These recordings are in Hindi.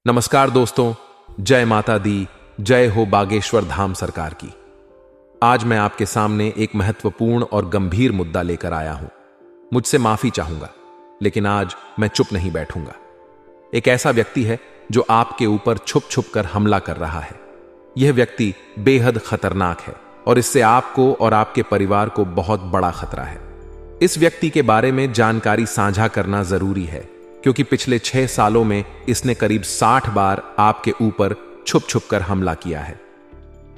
नमस्कार दोस्तों, जय माता दी, जय हो बागेश्वर धाम सरकार की। आज मैं आपके सामने एक महत्वपूर्ण और गंभीर मुद्दा लेकर आया हूं। मुझसे माफी चाहूंगा, लेकिन आज मैं चुप नहीं बैठूंगा। एक ऐसा व्यक्ति है जो आपके ऊपर छुप छुप कर हमला कर रहा है। यह व्यक्ति बेहद खतरनाक है और इससे आपको और आपके परिवार को बहुत बड़ा खतरा है। इस व्यक्ति के बारे में जानकारी साझा करना जरूरी है, क्योंकि पिछले 6 सालों में इसने करीब 60 बार आपके ऊपर छुप छुप कर हमला किया है।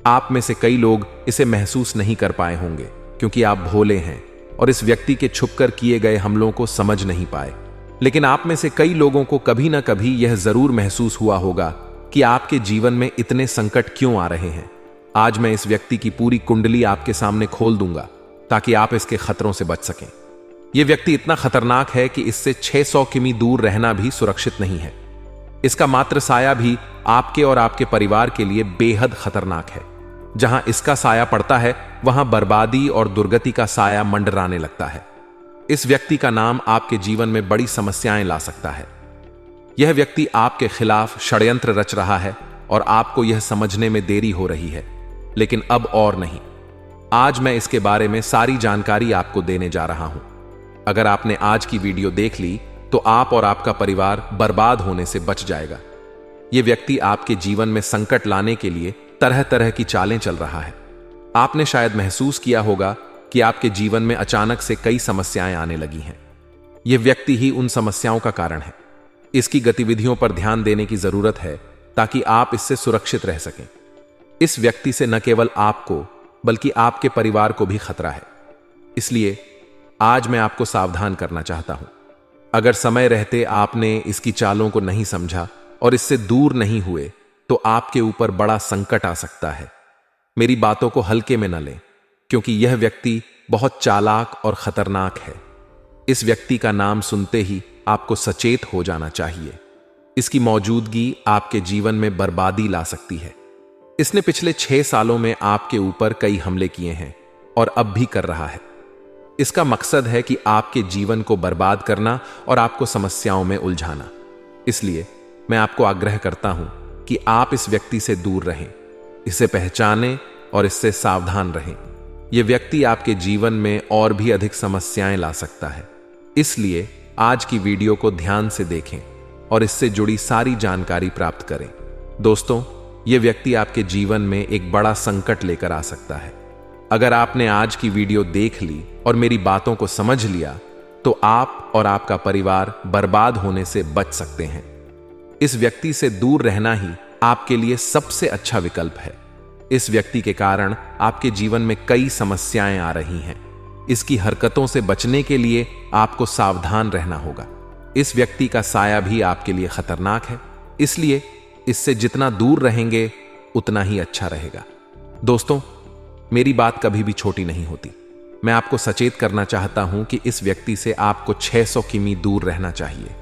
आप में से कई लोग इसे महसूस नहीं कर पाए होंगे, क्योंकि आप भोले हैं और इस व्यक्ति के छुपकर किए गए हमलों को समझ नहीं पाए। लेकिन आप में से कई लोगों को कभी ना कभी यह जरूर महसूस हुआ होगा कि आपके जीवन में इतने संकट क्यों आ रहे हैं। आज मैं इस व्यक्ति की पूरी कुंडली आपके सामने खोल दूंगा, ताकि आप इसके खतरों से बच सकें। यह व्यक्ति इतना खतरनाक है कि इससे 600 किमी दूर रहना भी सुरक्षित नहीं है। इसका मात्र साया भी आपके और आपके परिवार के लिए बेहद खतरनाक है। जहां इसका साया पड़ता है, वहां बर्बादी और दुर्गति का साया मंडराने लगता है। इस व्यक्ति का नाम आपके जीवन में बड़ी समस्याएं ला सकता है। यह व्यक्ति आपके खिलाफ षड्यंत्र रच रहा है और आपको यह समझने में देरी हो रही है, लेकिन अब और नहीं। आज मैं इसके बारे में सारी जानकारी आपको देने जा रहा हूं। अगर आपने आज की वीडियो देख ली तो आप और आपका परिवार बर्बाद होने से बच जाएगा। यह व्यक्ति आपके जीवन में संकट लाने के लिए तरह तरह की चालें चल रहा है। आपने शायद महसूस किया होगा कि आपके जीवन में अचानक से कई समस्याएं आने लगी हैं। यह व्यक्ति ही उन समस्याओं का कारण है। इसकी गतिविधियों पर ध्यान देने की जरूरत है, ताकि आप इससे सुरक्षित रह सकें। इस व्यक्ति से न केवल आपको बल्कि आपके परिवार को भी खतरा है। इसलिए आज मैं आपको सावधान करना चाहता हूं। अगर समय रहते आपने इसकी चालों को नहीं समझा और इससे दूर नहीं हुए, तो आपके ऊपर बड़ा संकट आ सकता है। मेरी बातों को हल्के में न लें, क्योंकि यह व्यक्ति बहुत चालाक और खतरनाक है। इस व्यक्ति का नाम सुनते ही आपको सचेत हो जाना चाहिए। इसकी मौजूदगी आपके जीवन में बर्बादी ला सकती है। इसने पिछले 6 सालों में आपके ऊपर कई हमले किए हैं और अब भी कर रहा है। इसका मकसद है कि आपके जीवन को बर्बाद करना और आपको समस्याओं में उलझाना। इसलिए मैं आपको आग्रह करता हूं कि आप इस व्यक्ति से दूर रहें, इसे पहचानें और इससे सावधान रहें। यह व्यक्ति आपके जीवन में और भी अधिक समस्याएं ला सकता है। इसलिए आज की वीडियो को ध्यान से देखें और इससे जुड़ी सारी जानकारी प्राप्त करें। दोस्तों, यह व्यक्ति आपके जीवन में एक बड़ा संकट लेकर आ सकता है। अगर आपने आज की वीडियो देख ली और मेरी बातों को समझ लिया, तो आप और आपका परिवार बर्बाद होने से बच सकते हैं। इस व्यक्ति से दूर रहना ही आपके लिए सबसे अच्छा विकल्प है। इस व्यक्ति के कारण आपके जीवन में कई समस्याएं आ रही हैं। इसकी हरकतों से बचने के लिए आपको सावधान रहना होगा। इस व्यक्ति का साया भी आपके लिए खतरनाक है, इसलिए इससे जितना दूर रहेंगे उतना ही अच्छा रहेगा। दोस्तों, मेरी बात कभी भी छोटी नहीं होती। मैं आपको सचेत करना चाहता हूं कि इस व्यक्ति से आपको 600 किमी दूर रहना चाहिए।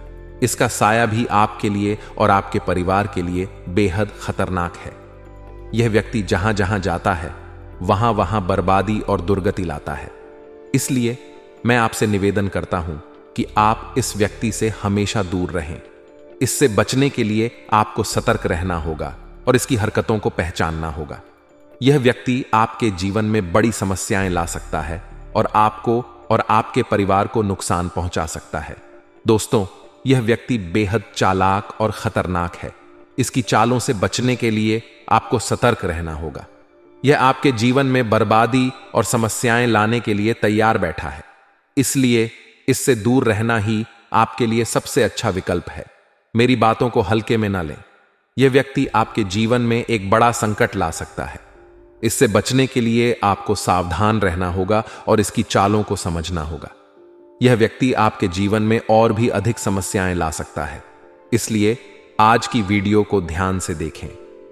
इसका साया भी आपके लिए और आपके परिवार के लिए बेहद खतरनाक है। यह व्यक्ति जहां जहां जाता है, वहां वहां बर्बादी और दुर्गति लाता है। इसलिए मैं आपसे निवेदन करता हूं कि आप इस व्यक्ति से हमेशा दूर रहें। इससे बचने के लिए आपको सतर्क रहना होगा और इसकी हरकतों को पहचानना होगा। यह व्यक्ति आपके जीवन में बड़ी समस्याएं ला सकता है और आपको और आपके परिवार को नुकसान पहुंचा सकता है। दोस्तों, यह व्यक्ति बेहद चालाक और खतरनाक है। इसकी चालों से बचने के लिए आपको सतर्क रहना होगा। यह आपके जीवन में बर्बादी और समस्याएं लाने के लिए तैयार बैठा है। इसलिए इससे दूर रहना ही आपके लिए सबसे अच्छा विकल्प है। मेरी बातों को हल्के में न लें। यह व्यक्ति आपके जीवन में एक बड़ा संकट ला सकता है। इससे बचने के लिए आपको सावधान रहना होगा और इसकी चालों को समझना होगा। यह व्यक्ति आपके जीवन में और भी अधिक समस्याएं ला सकता है। इसलिए आज की वीडियो को ध्यान से देखें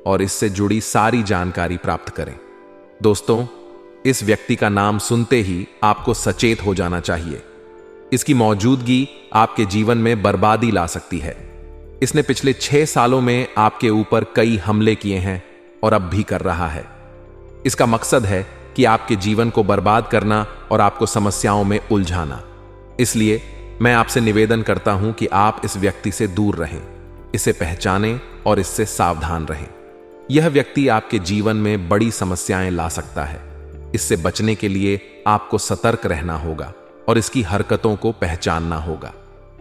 और इससे जुड़ी सारी जानकारी प्राप्त करें। दोस्तों, इस व्यक्ति का नाम सुनते ही आपको सचेत हो जाना चाहिए। इसकी मौजूदगी आपके जीवन में बर्बादी ला सकती है। इसने पिछले 6 सालों में आपके ऊपर कई हमले किए हैं और अब भी कर रहा है। इसका मकसद है कि आपके जीवन को बर्बाद करना और आपको समस्याओं में उलझाना। इसलिए मैं आपसे निवेदन करता हूं कि आप इस व्यक्ति से दूर रहें। इसे पहचानें और इससे सावधान रहें। यह व्यक्ति आपके जीवन में बड़ी समस्याएं ला सकता है। इससे बचने के लिए आपको सतर्क रहना होगा और इसकी हरकतों को पहचानना होगा।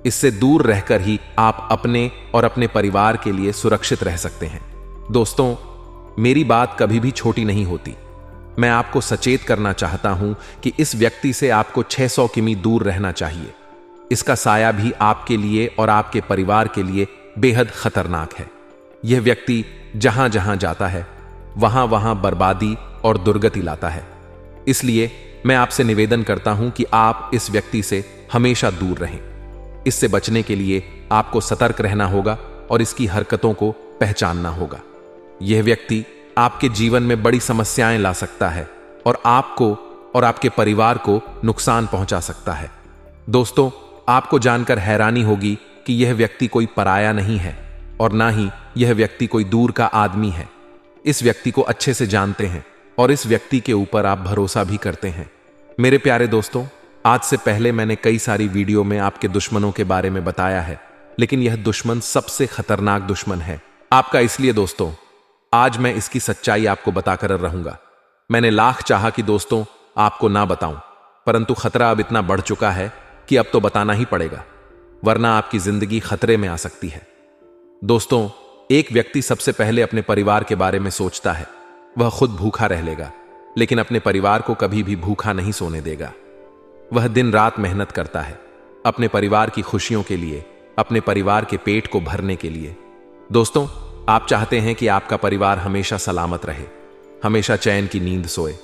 इससे दूर रहकर ही आप अपने और अपने परिवार के लिए सुरक्षित रह सकते हैं। दोस्तों, मेरी बात कभी भी छोटी नहीं होती। मैं आपको सचेत करना चाहता हूं कि इस व्यक्ति से आपको 600 किमी दूर रहना चाहिए। इसका साया भी आपके लिए और आपके परिवार के लिए बेहद खतरनाक है। यह व्यक्ति जहां जहां जाता है वहां वहां बर्बादी और दुर्गति लाता है। इसलिए मैं आपसे निवेदन करता हूं कि आप इस व्यक्ति से हमेशा दूर रहें। इससे बचने के लिए आपको सतर्क रहना होगा और इसकी हरकतों को पहचानना होगा। यह व्यक्ति आपके जीवन में बड़ी समस्याएं ला सकता है और आपको और आपके परिवार को नुकसान पहुंचा सकता है। दोस्तों, आपको जानकर हैरानी होगी कि यह व्यक्ति कोई पराया नहीं है और ना ही यह व्यक्ति कोई दूर का आदमी है। इस व्यक्ति को अच्छे से जानते हैं और इस व्यक्ति के ऊपर आप भरोसा भी करते हैं। मेरे प्यारे दोस्तों, आज से पहले मैंने कई सारी वीडियो में आपके दुश्मनों के बारे में बताया है, लेकिन यह दुश्मन सबसे खतरनाक दुश्मन है आपका। इसलिए दोस्तों, आज मैं इसकी सच्चाई आपको बताकर रहूंगा। मैंने लाख चाहा कि दोस्तों आपको ना बताऊं, परंतु खतरा अब इतना बढ़ चुका है कि अब तो बताना ही पड़ेगा, वरना आपकी जिंदगी खतरे में आ सकती है। दोस्तों, एक व्यक्ति सबसे पहले अपने परिवार के बारे में सोचता है। वह खुद भूखा रह लेगा, लेकिन अपने परिवार को कभी भी भूखा नहीं सोने देगा। वह दिन रात मेहनत करता है अपने परिवार की खुशियों के लिए, अपने परिवार के पेट को भरने के लिए। दोस्तों, आप चाहते हैं कि आपका परिवार हमेशा सलामत रहे, हमेशा चैन की नींद सोए,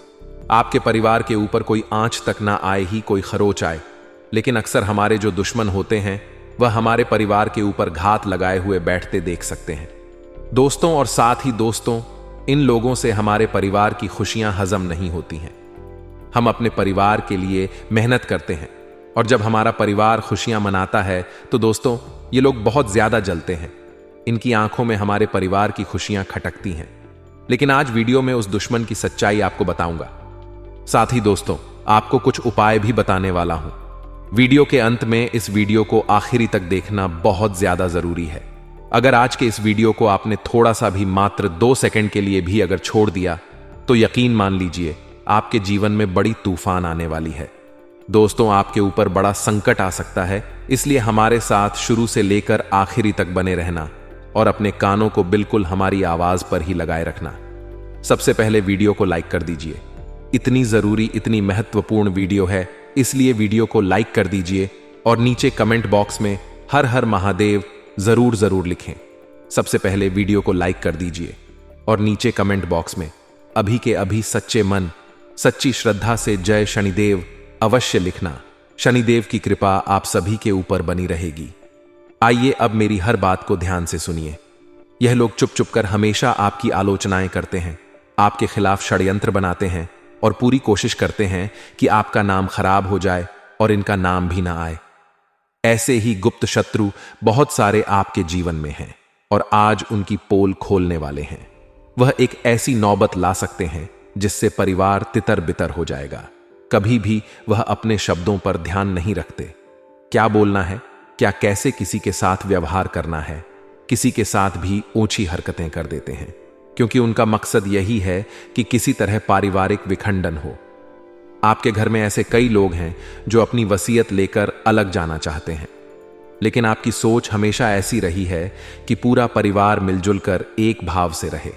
आपके परिवार के ऊपर कोई आंच तक ना आए ही कोई खरोच आए। लेकिन अक्सर हमारे जो दुश्मन होते हैं वह हमारे परिवार के ऊपर घात लगाए हुए बैठते देख सकते हैं। दोस्तों, और साथ ही दोस्तों, इन लोगों से हमारे परिवार की खुशियां हजम नहीं होती हैं। हम अपने परिवार के लिए मेहनत करते हैं और जब हमारा परिवार खुशियां मनाता है तो दोस्तों ये लोग बहुत ज्यादा जलते हैं। इनकी आंखों में हमारे परिवार की खुशियां खटकती हैं। लेकिन आज वीडियो में उस दुश्मन की सच्चाई आपको बताऊंगा। साथ ही दोस्तों, आपको कुछ उपाय भी बताने वाला हूं। वीडियो के अंत में इस वीडियो को आखिरी तक देखना बहुत ज्यादा जरूरी है। अगर आज के इस वीडियो को आपने थोड़ा सा भी, मात्र 2 सेकंड के लिए भी अगर छोड़ दिया तो यकीन मान लीजिए आपके जीवन में बड़ी तूफान आने वाली है। दोस्तों, आपके ऊपर बड़ा संकट आ सकता है, इसलिए हमारे साथ शुरू से लेकर आखिरी तक बने रहना और अपने कानों को बिल्कुल हमारी आवाज पर ही लगाए रखना। सबसे पहले वीडियो को लाइक कर दीजिए। इतनी जरूरी, इतनी महत्वपूर्ण वीडियो है, इसलिए वीडियो को लाइक कर दीजिए और नीचे कमेंट बॉक्स में हर हर महादेव जरूर लिखें। सबसे पहले वीडियो को लाइक कर दीजिए और नीचे कमेंट बॉक्स में अभी के अभी सच्चे मन, सच्ची श्रद्धा से जय शनिदेव अवश्य लिखना। शनिदेव की कृपा आप सभी के ऊपर बनी रहेगी। आइए अब मेरी हर बात को ध्यान से सुनिए। यह लोग चुप चुप कर हमेशा आपकी आलोचनाएं करते हैं, आपके खिलाफ षड्यंत्र बनाते हैं और पूरी कोशिश करते हैं कि आपका नाम खराब हो जाए और इनका नाम भी ना आए। ऐसे ही गुप्त शत्रु बहुत सारे आपके जीवन में हैं और आज उनकी पोल खोलने वाले हैं। वह एक ऐसी नौबत ला सकते हैं जिससे परिवार तितर बितर हो जाएगा। कभी भी वह अपने शब्दों पर ध्यान नहीं रखते। क्या बोलना है, क्या कैसे किसी के साथ व्यवहार करना है, किसी के साथ भी ऊंची हरकतें कर देते हैं, क्योंकि उनका मकसद यही है कि किसी तरह पारिवारिक विखंडन हो। आपके घर में ऐसे कई लोग हैं जो अपनी वसीयत लेकर अलग जाना चाहते हैं, लेकिन आपकी सोच हमेशा ऐसी रही है कि पूरा परिवार मिलजुल कर एक भाव से रहे।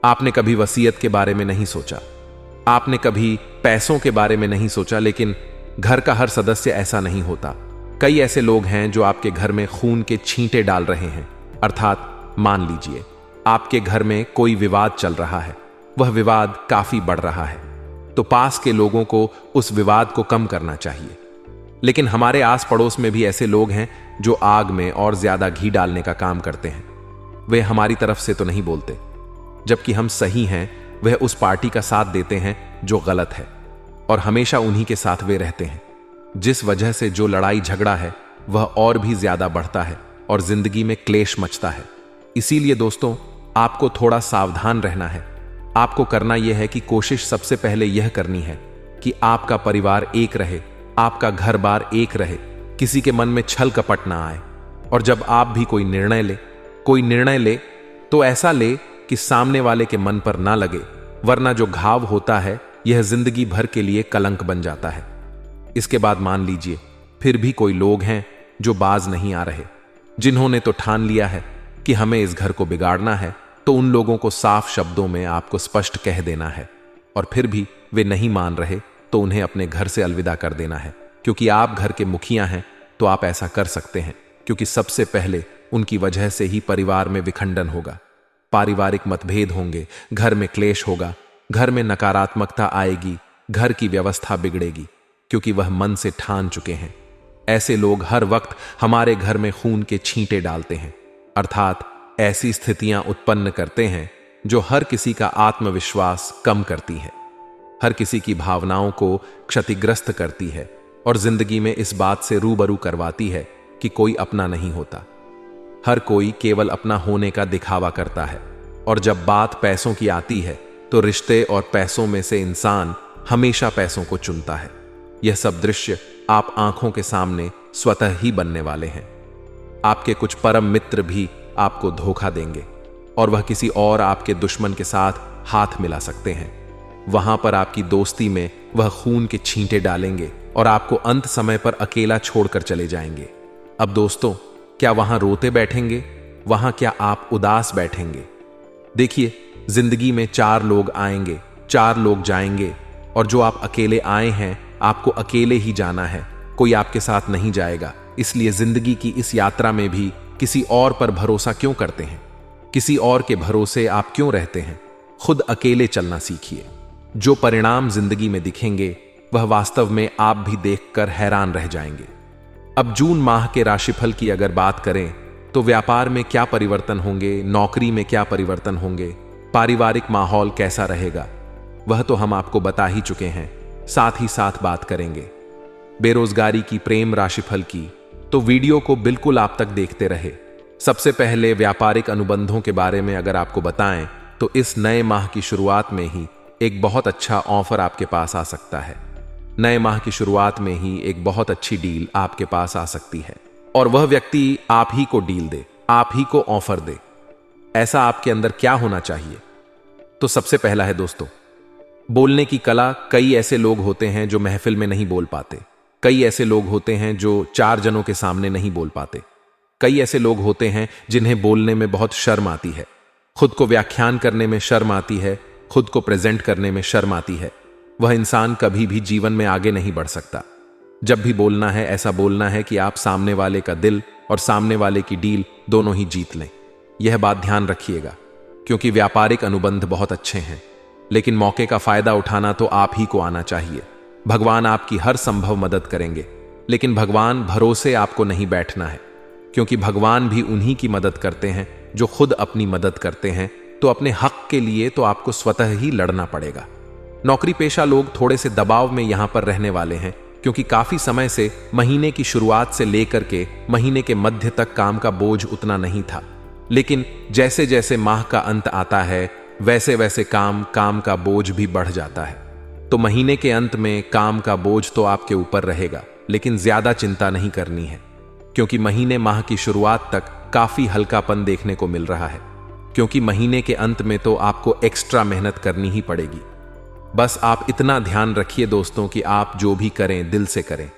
आपने कभी वसीयत के बारे में नहीं सोचा, आपने कभी पैसों के बारे में नहीं सोचा, लेकिन घर का हर सदस्य ऐसा नहीं होता। कई ऐसे लोग हैं जो आपके घर में खून के छींटे डाल रहे हैं। अर्थात मान लीजिए आपके घर में कोई विवाद चल रहा है, वह विवाद काफी बढ़ रहा है, तो पास के लोगों को उस विवाद को कम करना चाहिए। लेकिन हमारे आस पड़ोस में भी ऐसे लोग हैं जो आग में और ज्यादा घी डालने का काम करते हैं। वे हमारी तरफ से तो नहीं बोलते, जबकि हम सही हैं, वह उस पार्टी का साथ देते हैं जो गलत है और हमेशा उन्हीं के साथ वे रहते हैं, जिस वजह से जो लड़ाई झगड़ा है वह और भी ज्यादा बढ़ता है और जिंदगी में क्लेश मचता है। इसीलिए दोस्तों, आपको थोड़ा सावधान रहना है। आपको करना यह है कि कोशिश सबसे पहले यह करनी है कि आपका परिवार एक रहे, आपका घर बार एक रहे, किसी के मन में छल कपट ना आए। और जब आप भी कोई निर्णय ले कोई निर्णय ले तो ऐसा ले कि सामने वाले के मन पर ना लगे, वरना जो घाव होता है यह जिंदगी भर के लिए कलंक बन जाता है। इसके बाद मान लीजिए फिर भी कोई लोग हैं जो बाज नहीं आ रहे, जिन्होंने तो ठान लिया है कि हमें इस घर को बिगाड़ना है, तो उन लोगों को साफ शब्दों में आपको स्पष्ट कह देना है। और फिर भी वे नहीं मान रहे तो उन्हें अपने घर से अलविदा कर देना है। क्योंकि आप घर के मुखिया हैं तो आप ऐसा कर सकते हैं, क्योंकि सबसे पहले उनकी वजह से ही परिवार में विखंडन होगा, पारिवारिक मतभेद होंगे, घर में क्लेश होगा, घर में नकारात्मकता आएगी, घर की व्यवस्था बिगड़ेगी, क्योंकि वह मन से ठान चुके हैं। ऐसे लोग हर वक्त हमारे घर में खून के छींटे डालते हैं, अर्थात ऐसी स्थितियां उत्पन्न करते हैं जो हर किसी का आत्मविश्वास कम करती है, हर किसी की भावनाओं को क्षतिग्रस्त करती है और जिंदगी में इस बात से रूबरू करवाती है कि कोई अपना नहीं होता। हर कोई केवल अपना होने का दिखावा करता है, और जब बात पैसों की आती है तो रिश्ते और पैसों में से इंसान हमेशा पैसों को चुनता है। यह सब दृश्य आप आंखों के सामने स्वतः ही बनने वाले हैं। आपके कुछ परम मित्र भी आपको धोखा देंगे और वह किसी और आपके दुश्मन के साथ हाथ मिला सकते हैं। वहां पर आपकी दोस्ती में वह खून के छींटे डालेंगे और आपको अंत समय पर अकेला छोड़कर चले जाएंगे। अब दोस्तों, क्या वहां रोते बैठेंगे? वहां क्या आप उदास बैठेंगे? देखिए, जिंदगी में 4 लोग आएंगे, 4 लोग जाएंगे, और जो आप अकेले आए हैं आपको अकेले ही जाना है, कोई आपके साथ नहीं जाएगा। इसलिए जिंदगी की इस यात्रा में भी किसी और पर भरोसा क्यों करते हैं? किसी और के भरोसे आप क्यों रहते हैं? खुद अकेले चलना सीखिए। जो परिणाम जिंदगी में दिखेंगे वह वास्तव में आप भी देखकर हैरान रह जाएंगे। अब जून माह के राशिफल की अगर बात करें तो व्यापार में क्या परिवर्तन होंगे, नौकरी में क्या परिवर्तन होंगे, पारिवारिक माहौल कैसा रहेगा, वह तो हम आपको बता ही चुके हैं। साथ ही साथ बात करेंगे बेरोजगारी की, प्रेम राशिफल की, तो वीडियो को बिल्कुल आप तक देखते रहे। सबसे पहले व्यापारिक अनुबंधों के बारे में अगर आपको बताएं तो इस नए माह की शुरुआत में ही एक बहुत अच्छा ऑफर आपके पास आ सकता है। नए माह की शुरुआत में ही एक बहुत अच्छी डील आपके पास आ सकती है, और वह व्यक्ति आप ही को डील दे, आप ही को ऑफर दे। ऐसा आपके अंदर क्या होना चाहिए? तो सबसे पहला है दोस्तों, बोलने की कला। कई ऐसे लोग होते हैं जो महफिल में नहीं बोल पाते, कई ऐसे लोग होते हैं जो 4 जनों के सामने नहीं बोल पाते, कई ऐसे लोग होते हैं जिन्हें बोलने में बहुत शर्म आती है, खुद को व्याख्यान करने में शर्म आती है, खुद को प्रेजेंट करने में शर्म आती है। वह इंसान कभी भी जीवन में आगे नहीं बढ़ सकता। जब भी बोलना है, ऐसा बोलना है कि आप सामने वाले का दिल और सामने वाले की डील दोनों ही जीत लें। यह बात ध्यान रखिएगा, क्योंकि व्यापारिक अनुबंध बहुत अच्छे हैं, लेकिन मौके का फायदा उठाना तो आप ही को आना चाहिए। भगवान आपकी हर संभव मदद करेंगे, लेकिन भगवान भरोसे आपको नहीं बैठना है, क्योंकि भगवान भी उन्हीं की मदद करते हैं जो खुद अपनी मदद करते हैं। तो अपने हक के लिए तो आपको स्वतः ही लड़ना पड़ेगा। नौकरी पेशा लोग थोड़े से दबाव में यहां पर रहने वाले हैं, क्योंकि काफी समय से महीने की शुरुआत से लेकर के महीने के मध्य तक काम का बोझ उतना नहीं था, लेकिन जैसे जैसे माह का अंत आता है वैसे वैसे काम का बोझ भी बढ़ जाता है। तो महीने के अंत में काम का बोझ तो आपके ऊपर रहेगा, लेकिन ज्यादा चिंता नहीं करनी है, क्योंकि महीने माह की शुरुआत तक काफी हल्कापन देखने को मिल रहा है, क्योंकि महीने के अंत में तो आपको एक्स्ट्रा मेहनत करनी ही पड़ेगी। बस आप इतना ध्यान रखिए दोस्तों कि आप जो भी करें दिल से करें।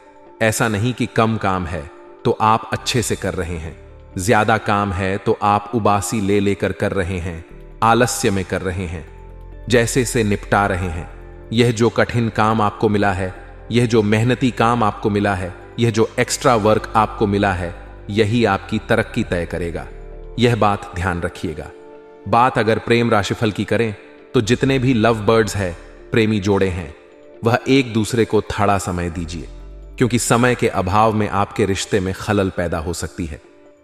ऐसा नहीं कि कम काम है तो आप अच्छे से कर रहे हैं, ज्यादा काम है तो आप उबासी ले लेकर कर रहे हैं, आलस्य में कर रहे हैं, जैसे से निपटा रहे हैं। यह जो कठिन काम आपको मिला है, यह जो मेहनती काम आपको मिला है, यह जो एक्स्ट्रा वर्क आपको मिला है, यही आपकी तरक्की तय करेगा। यह बात ध्यान रखिएगा। बात अगर प्रेम राशिफल की करें तो जितने भी लव बर्ड्स हैं, प्रेमी जोड़े हैं, वह एक दूसरे को थोड़ा समय दीजिए, क्योंकि समय के अभाव में आपके रिश्ते में खलल पैदा हो सकती है,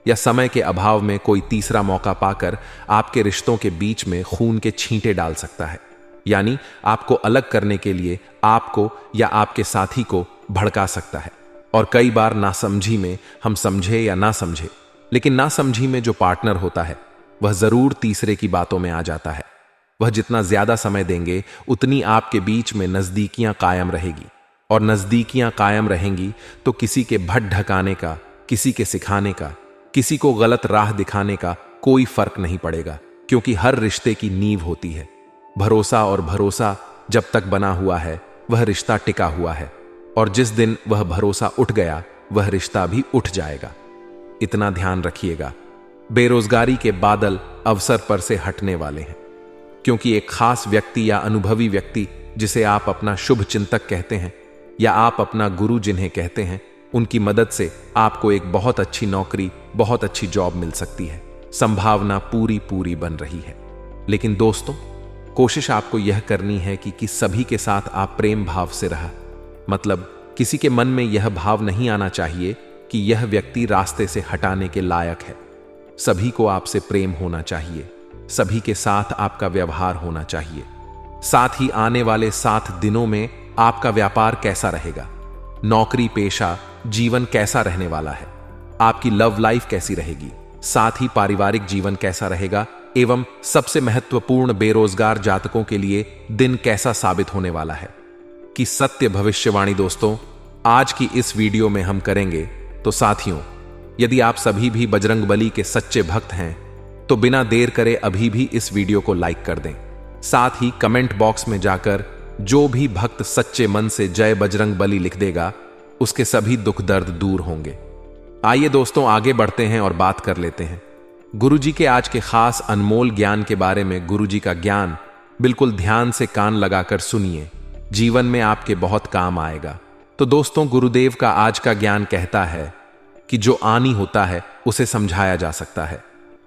या समय के अभाव में कोई तीसरा मौका पाकर आपके रिश्तों के बीच में खून के छींटे डाल सकता है, यानी आपको अलग करने के लिए आपको या आपके साथी को भड़का सकता है। और कई बार नासमझी में हम समझे या ना समझे, लेकिन नासमझी में जो पार्टनर होता है वह जरूर तीसरे की बातों में आ जाता है। वह जितना ज्यादा समय देंगे उतनी आपके बीच में नजदीकियां कायम रहेगी, और नजदीकियां कायम रहेंगी तो किसी के भट ढकाने का, किसी के सिखाने का, किसी को गलत राह दिखाने का कोई फर्क नहीं पड़ेगा, क्योंकि हर रिश्ते की नींव होती है भरोसा, और भरोसा जब तक बना हुआ है वह रिश्ता टिका हुआ है, और जिस दिन वह भरोसा उठ गया वह रिश्ता भी उठ जाएगा। इतना ध्यान रखिएगा। बेरोजगारी के बादल अवसर पर से हटने वाले हैं, क्योंकि एक खास व्यक्ति या अनुभवी व्यक्ति जिसे आप अपना शुभ चिंतक कहते हैं या आप अपना गुरु जिन्हें कहते हैं, उनकी मदद से आपको एक बहुत अच्छी नौकरी, बहुत अच्छी जॉब मिल सकती है। संभावना पूरी पूरी बन रही है। लेकिन दोस्तों, कोशिश आपको यह करनी है कि सभी के साथ आप प्रेम भाव से रहा, मतलब किसी के मन में यह भाव नहीं आना चाहिए कि यह व्यक्ति रास्ते से हटाने के लायक है। सभी को आपसे प्रेम होना चाहिए, सभी के साथ आपका व्यवहार होना चाहिए। साथ ही आने वाले 7 दिनों में आपका व्यापार कैसा रहेगा, नौकरी पेशा जीवन कैसा रहने वाला है, आपकी लव लाइफ कैसी रहेगी, साथ ही पारिवारिक जीवन कैसा रहेगा, एवं सबसे महत्वपूर्ण बेरोजगार जातकों के लिए दिन कैसा साबित होने वाला है कि सत्य भविष्यवाणी। दोस्तों, आज की इस वीडियो में हम करेंगे। तो साथियों, यदि आप सभी भी बजरंगबली के सच्चे भक्त हैं तो बिना देर करे अभी भी इस वीडियो को लाइक कर दें। साथ ही कमेंट बॉक्स में जाकर जो भी भक्त सच्चे मन से जय बजरंगबली लिख देगा, उसके सभी दुख दर्द दूर होंगे। आइए दोस्तों, आगे बढ़ते हैं और बात कर लेते हैं गुरुजी के आज के खास अनमोल ज्ञान के बारे में। गुरुजी का ज्ञान बिल्कुल ध्यान से कान लगाकर सुनिए, जीवन में आपके बहुत काम आएगा। तो दोस्तों, गुरुदेव का आज का ज्ञान कहता है कि जो आनी होता है उसे समझाया जा सकता है,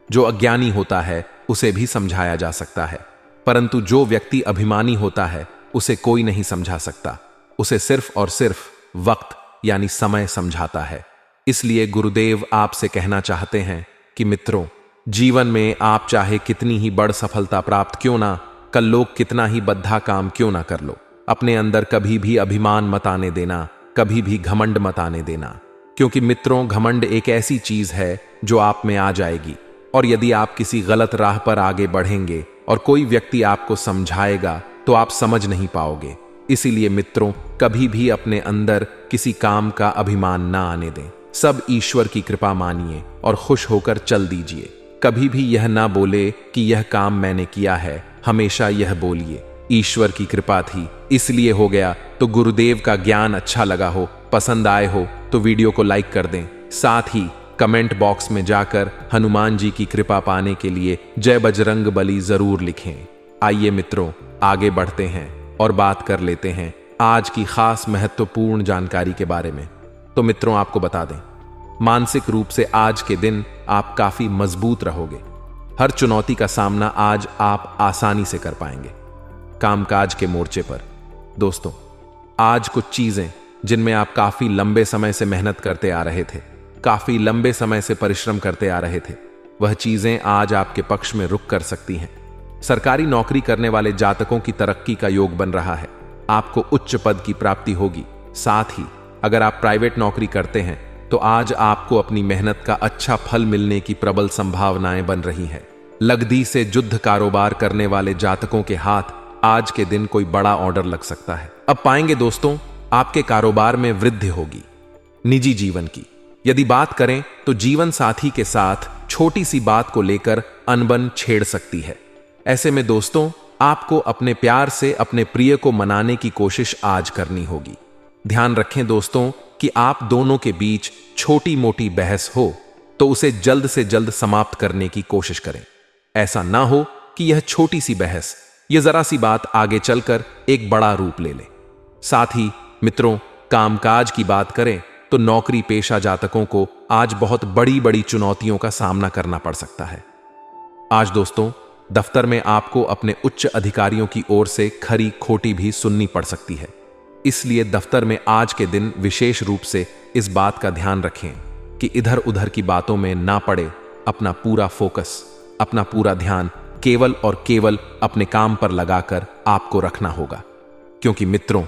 जो अज्ञानी होता है उसे भी समझाया जा सकता है, परंतु जो व्यक्ति अभिमानी होता है उसे कोई नहीं समझा सकता। उसे सिर्फ और सिर्फ वक्त यानी समय समझाता है। इसलिए गुरुदेव आपसे कहना चाहते हैं कि मित्रों, जीवन में आप चाहे कितनी ही बड़ सफलता प्राप्त क्यों ना कर लो, कितना ही बद्धा काम क्यों ना कर लो, अपने अंदर कभी भी अभिमान मत आने देना, कभी भी घमंड मत आने देना। क्योंकि मित्रों, घमंड एक ऐसी चीज है जो आप में आ जाएगी, और यदि आप किसी गलत राह पर आगे बढ़ेंगे और कोई व्यक्ति आपको समझाएगा तो आप समझ नहीं पाओगे। इसीलिए मित्रों, कभी भी अपने अंदर किसी काम का अभिमान ना आने दें। सब ईश्वर की कृपा मानिए और खुश होकर चल दीजिए। कभी भी यह ना बोले कि यह काम मैंने किया है, हमेशा यह बोलिए ईश्वर की कृपा थी इसलिए हो गया। तो गुरुदेव का ज्ञान अच्छा लगा हो, पसंद आए हो तो वीडियो को लाइक कर दें। साथ ही कमेंट बॉक्स में जाकर हनुमान जी की कृपा पाने के लिए जय बजरंगबली जरूर लिखें। आइए मित्रों, आगे बढ़ते हैं और बात कर लेते हैं आज की खास महत्वपूर्ण जानकारी के बारे में। तो मित्रों, आपको बता दें, मानसिक रूप से आज के दिन आप काफी मजबूत रहोगे। हर चुनौती का सामना आज आप आसानी से कर पाएंगे। कामकाज के मोर्चे पर दोस्तों, आज कुछ चीजें जिनमें आप काफी लंबे समय से मेहनत करते आ रहे थे, काफी लंबे समय से परिश्रम करते आ रहे थे, वह चीजें आज आपके पक्ष में रुक कर सकती हैं। सरकारी नौकरी करने वाले जातकों की तरक्की का योग बन रहा है, आपको उच्च पद की प्राप्ति होगी। साथ ही अगर आप प्राइवेट नौकरी करते हैं तो आज आपको अपनी मेहनत का अच्छा फल मिलने की प्रबल संभावनाएं बन रही हैं। लगदी से युद्ध कारोबार करने वाले जातकों के हाथ आज के दिन कोई बड़ा ऑर्डर लग सकता है। अब पाएंगे दोस्तों, आपके कारोबार में वृद्धि होगी। निजी जीवन की यदि बात करें तो जीवन साथी के साथ छोटी सी बात को लेकर अनबन छेड़ सकती है। ऐसे में दोस्तों, आपको अपने प्यार से अपने प्रिय को मनाने की कोशिश आज करनी होगी। ध्यान रखें दोस्तों कि आप दोनों के बीच छोटी मोटी बहस हो तो उसे जल्द से जल्द समाप्त करने की कोशिश करें। ऐसा ना हो कि यह छोटी सी बहस, यह जरा सी बात आगे चलकर एक बड़ा रूप ले ले। साथ ही मित्रों, कामकाज की बात करें तो नौकरी पेशा जातकों को आज बहुत बड़ी बड़ी चुनौतियों का सामना करना पड़ सकता है। आज दोस्तों, दफ्तर में आपको अपने उच्च अधिकारियों की ओर से खरी खोटी भी सुननी पड़ सकती है। इसलिए दफ्तर में आज के दिन विशेष रूप से इस बात का ध्यान रखें कि इधर उधर की बातों में ना पड़े। अपना पूरा फोकस, अपना पूरा ध्यान केवल और केवल अपने काम पर लगाकर आपको रखना होगा। क्योंकि मित्रों,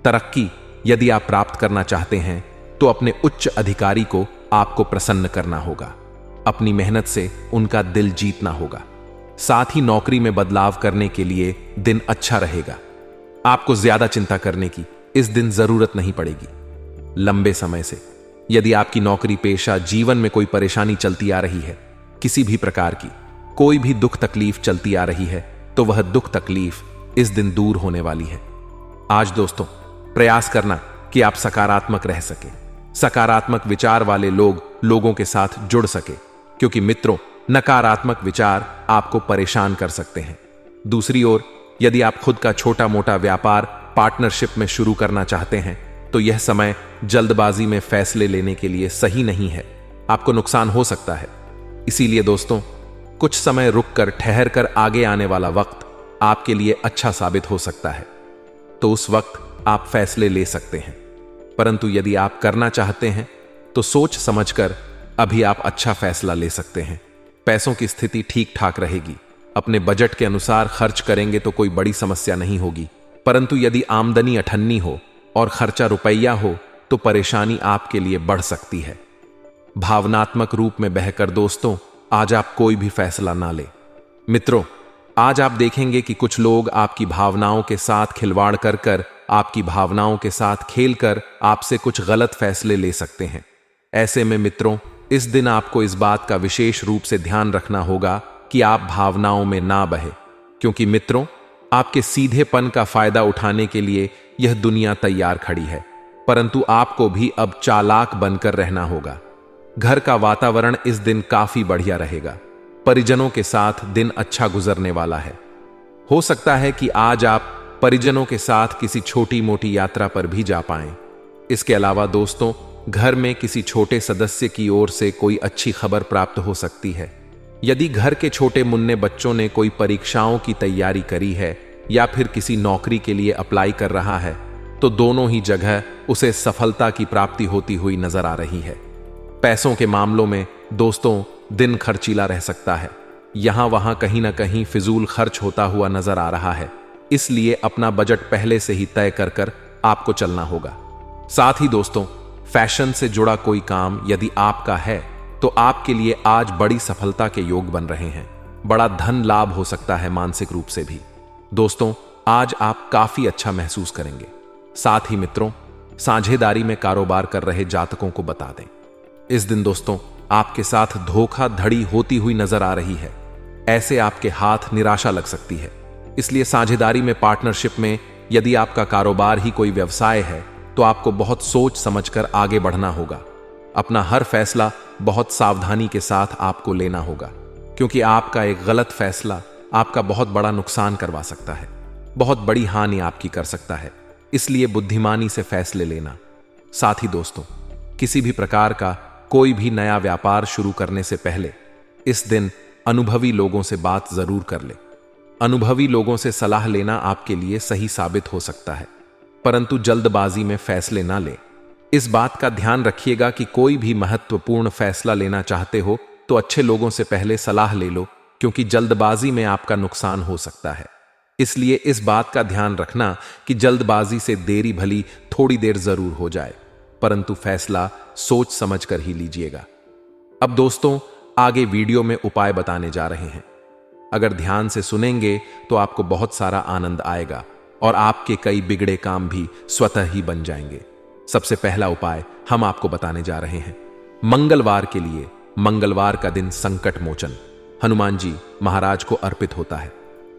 तरक्की यदि आप प्राप्त करना चाहते हैं तो अपने उच्च अधिकारी को आपको प्रसन्न करना होगा, अपनी मेहनत से उनका दिल जीतना होगा। साथ ही नौकरी में बदलाव करने के लिए दिन अच्छा रहेगा। आपको ज्यादा चिंता करने की इस दिन जरूरत नहीं पड़ेगी। लंबे समय से यदि आपकी नौकरी पेशा जीवन में कोई परेशानी चलती आ रही है, किसी भी प्रकार की कोई भी दुख तकलीफ चलती आ रही है तो वह दुख तकलीफ इस दिन दूर होने वाली है। आज दोस्तों प्रयास करना कि आप सकारात्मक रह सके, सकारात्मक विचार वाले लोगों के साथ जुड़ सके, क्योंकि मित्रों नकारात्मक विचार आपको परेशान कर सकते हैं। दूसरी ओर यदि आप खुद का छोटा मोटा व्यापार पार्टनरशिप में शुरू करना चाहते हैं तो यह समय जल्दबाजी में फैसले लेने के लिए सही नहीं है, आपको नुकसान हो सकता है। इसीलिए दोस्तों कुछ समय रुककर ठहर कर आगे आने वाला वक्त आपके लिए अच्छा साबित हो सकता है, तो उस वक्त आप फैसले ले सकते हैं। परंतु यदि आप करना चाहते हैं तो सोच समझकर अभी आप अच्छा फैसला ले सकते हैं। पैसों की स्थिति ठीक ठाक रहेगी, अपने बजट के अनुसार खर्च करेंगे तो कोई बड़ी समस्या नहीं होगी। परंतु यदि आमदनी अठन्नी हो और खर्चा रुपया हो तो परेशानी आपके लिए बढ़ सकती है। भावनात्मक रूप में बहकर दोस्तों आज आप कोई भी फैसला ना ले। मित्रों आज आप देखेंगे कि कुछ लोग आपकी भावनाओं के साथ खिलवाड़ कर कर आपकी भावनाओं के साथ खेलकर आपसे कुछ गलत फैसले ले सकते हैं। ऐसे में मित्रों इस दिन आपको इस बात का विशेष रूप से ध्यान रखना होगा कि आप भावनाओं में ना बहे, क्योंकि मित्रों आपके सीधेपन का फायदा उठाने के लिए यह दुनिया तैयार खड़ी है। परंतु आपको भी अब चालाक बनकर रहना होगा। घर का वातावरण इस दिन काफी बढ़िया रहेगा, परिजनों के साथ दिन अच्छा गुजरने वाला है। हो सकता है कि आज आप परिजनों के साथ किसी छोटी मोटी यात्रा पर भी जा पाएं। इसके अलावा दोस्तों घर में किसी छोटे सदस्य की ओर से कोई अच्छी खबर प्राप्त हो सकती है। यदि घर के छोटे मुन्ने बच्चों ने कोई परीक्षाओं की तैयारी करी है या फिर किसी नौकरी के लिए अप्लाई कर रहा है तो दोनों ही जगह उसे सफलता की प्राप्ति होती हुई नजर आ रही है। पैसों के मामलों में दोस्तों दिन खर्चीला रह सकता है, यहां वहां कहीं ना कहीं फिजूल खर्च होता हुआ नजर आ रहा है, इसलिए अपना बजट पहले से ही तय कर आपको चलना होगा। साथ ही दोस्तों फैशन से जुड़ा कोई काम यदि आपका है तो आपके लिए आज बड़ी सफलता के योग बन रहे हैं, बड़ा धन लाभ हो सकता है मानसिक रूप से भी। दोस्तों आज आप काफी अच्छा महसूस करेंगे। साथ ही मित्रों साझेदारी में कारोबार कर रहे जातकों को बता दें, इस दिन दोस्तों आपके साथ धोखाधड़ी होती हुई नजर आ रही है। ऐसे आपके हाथ निराशा लग सकती है, इसलिए साझेदारी में पार्टनरशिप में यदि आपका कारोबार ही कोई व्यवसाय है तो आपको बहुत सोच समझकर आगे बढ़ना होगा। अपना हर फैसला बहुत सावधानी के साथ आपको लेना होगा, क्योंकि आपका एक गलत फैसला आपका बहुत बड़ा नुकसान करवा सकता है, बहुत बड़ी हानि आपकी कर सकता है। इसलिए बुद्धिमानी से फैसले लेना। साथ ही दोस्तों किसी भी प्रकार का कोई भी नया व्यापार शुरू करने से पहले इस दिन अनुभवी लोगों से बात जरूर कर ले। अनुभवी लोगों से सलाह लेना आपके लिए सही साबित हो सकता है, परंतु जल्दबाजी में फैसले ना लें। इस बात का ध्यान रखिएगा कि कोई भी महत्वपूर्ण फैसला लेना चाहते हो तो अच्छे लोगों से पहले सलाह ले लो, क्योंकि जल्दबाजी में आपका नुकसान हो सकता है। इसलिए इस बात का ध्यान रखना कि जल्दबाजी से देरी भली थोड़ी देर जरूर हो जाए, परंतु फैसला सोच समझकर ही लीजिएगा। अब दोस्तों आगे वीडियो में उपाय बताने जा रहे हैं। अगर ध्यान से सुनेंगे तो आपको बहुत सारा आनंद आएगा और आपके कई बिगड़े काम भी स्वतः ही बन जाएंगे। सबसे पहला उपाय हम आपको बताने जा रहे हैं मंगलवार के लिए। मंगलवार का दिन संकट मोचन हनुमान जी महाराज को अर्पित होता है।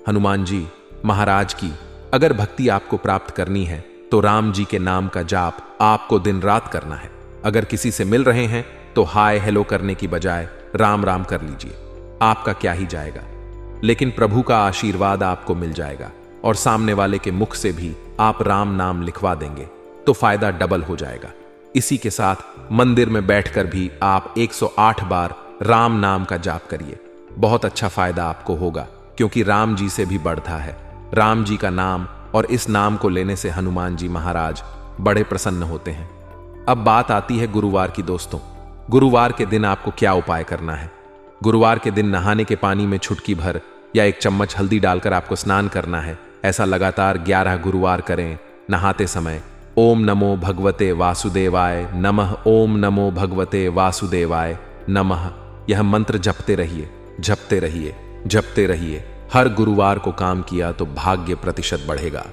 हनुमान जी महाराज की अगर भक्ति आपको प्राप्त करनी है तो राम जी के नाम का जाप आपको दिन रात करना है। अगर किसी से मिल रहे हैं तो हाय हेलो करने की बजाय राम राम कर लीजिए, आपका क्या ही जाएगा, लेकिन प्रभु का आशीर्वाद आपको मिल जाएगा और सामने वाले के मुख से भी आप राम नाम लिखवा देंगे तो फायदा डबल हो जाएगा। इसी के साथ मंदिर में बैठकर भी आप 108 बार राम नाम का जाप करिए, बहुत अच्छा फायदा आपको होगा, क्योंकि राम जी से भी बढ़ता है राम जी का नाम, और इस नाम को लेने से हनुमान जी महाराज बड़े प्रसन्न होते हैं। अब बात आती है गुरुवार की। दोस्तों गुरुवार के दिन आपको क्या उपाय करना है। गुरुवार के दिन नहाने के पानी में चुटकी भर या 1 चम्मच हल्दी डालकर आपको स्नान करना है। ऐसा लगातार 11 गुरुवार करें। नहाते समय ओम नमो भगवते वासुदेवाय नमः, ओम नमो भगवते वासुदेवाय नमः, यह मंत्र जपते रहिए, जपते रहिए, जपते रहिए। हर गुरुवार को काम किया तो भाग्य प्रतिशत बढ़ेगा।